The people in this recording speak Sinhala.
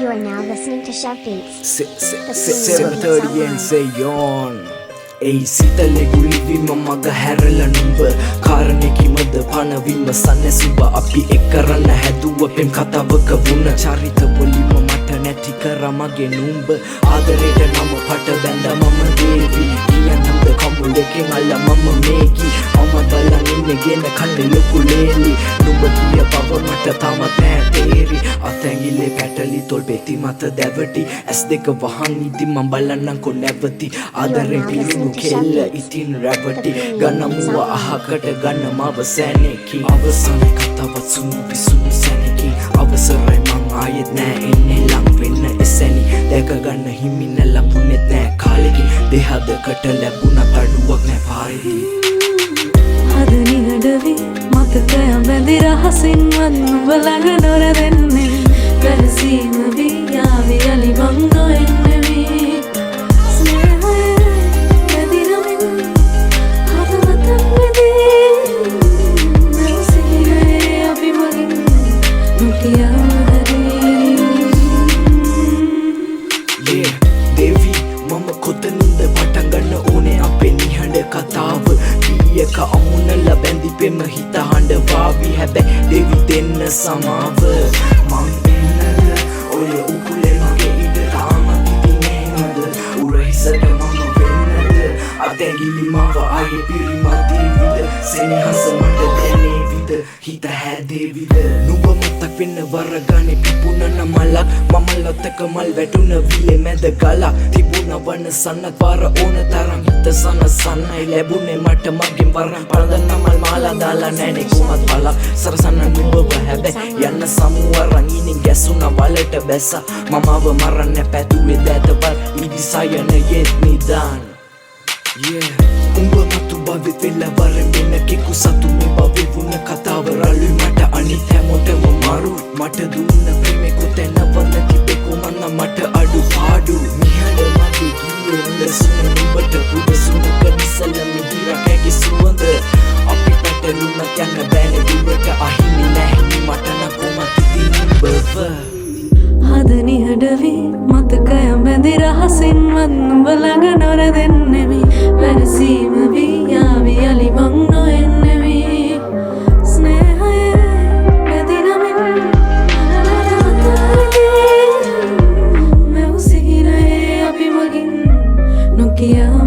You are now listening to Chef Beats. 7:30 and say on. Ei sitale guli mamaga herala numba karane kimad pana vimma sanne suba api ekkarana haduwa pem katawaka wuna charita polima mata නැති karamage numba ආදරේට නම පට බැඳ මම දේවි කියනම්ද කමුලකින් අල්ල මම මේකි මම බලන් ඉන්නේ ගෙන කල්ලි ලොකු ලේලි නුඹ කිය බව මට තාමත් නෑ තේරි අතැඟිල්ලේ පැටලි තොල් පෙති මත දැවටි ඇස් දෙක වහන් ඉදි මම බලන්නම්කො නැවති ආදරේ පිරුණු කෙල්ල ඉතින් රැවටි ගන්නමුව අහකට ගන්න මව සැනෙකි අවසන් කතාවත් සුණු පිසුණු සැනෙකි අවසරයි මං ආයෙත් නෑ එන්නේ ලං වෙන්න එසැනි දැක ගන්න හිමින ලැබුණෙත් නෑ කාලෙකි දෙහදකට ලැබුණත් අඩුවක් නෑ පාරේදී අද නිහඬවි මතකය බැඳි රහසින්වත් නුඹ ළඟ නොරැවෙන්නේ වැරසීම වී යාවි යලි මං නොඑන්නේ වී ස්නේහය වැදිරමින් හදවතක් වෙදී මෙසිහිනේ අපි මගින් නොකියා දේවි මම කොතනින්ද පටන් ගන්න ඕනේ අපේ නිහඬ කතාව කීයක අමුණල බැඳි පෙම හිත හඬ වාවි හැබැයි දෙවි දෙන්න සමාව මං එන්නද ඔය උකුලේ මගේ ඉඩ තාමත් ඉතින් නේද උරහිසට මම වෙන්නද අතැඟිලි මව ආයේ පිරිමදීවිද සෙනෙහස මට දැනේවිද හිත හැදේවිද නුඹ මතක් වෙන්න වරගානේ පිපුණන මලක් මම ලොතක මල් වැටුණ විලේ මැද ගලක් තිබුණ වන සන්නත් පාර ඕන තරම් හිත සනසන්නයි ලැබුණේ මට මගෙන් වරන් පළඳන මල් මාලා දාලා නැනේ කුමත් පලක් සරසන්න නුඹව හැබැයි යන්න සමුවරන් ඉනින් ගැසුණ වලට බැස්සා මමව මරන්න පැතුවේ දැතවල් ඉදිසයන යෙත් නිදාන් උඹ මතු බවෙත් වෙලා වරෙන් වෙන කෙකු සතු මේ බවේ වුණ කතාව රළුයි මට අනිත් හැමෝටම මරු මට දුන්න ප්‍රේමේ කොතැනවත් නැති කොමන්න මට අඩු පාඩු නිහඬ මගේ ගියේ උලසුන නුඹට පුදසුන කනිසල මිහිරක් ඇගේ සුවඳ අපි පැටලුණත් යන්න බෑනේ දුරට අහිමි නැහැ මට නම් කොමත් ඉතින් නුඹව අද නිහඬවි මතකය බැඳි රහසින්වත් නුඹ ළඟ නොරැවෙන්නේ වැරසීම වී යාවි යලි මං නොඑන්නේ වී ස්නේහය වැදිරමින් හදවතේ මෙව් සිහිනයේ අපි මගින් නොකියා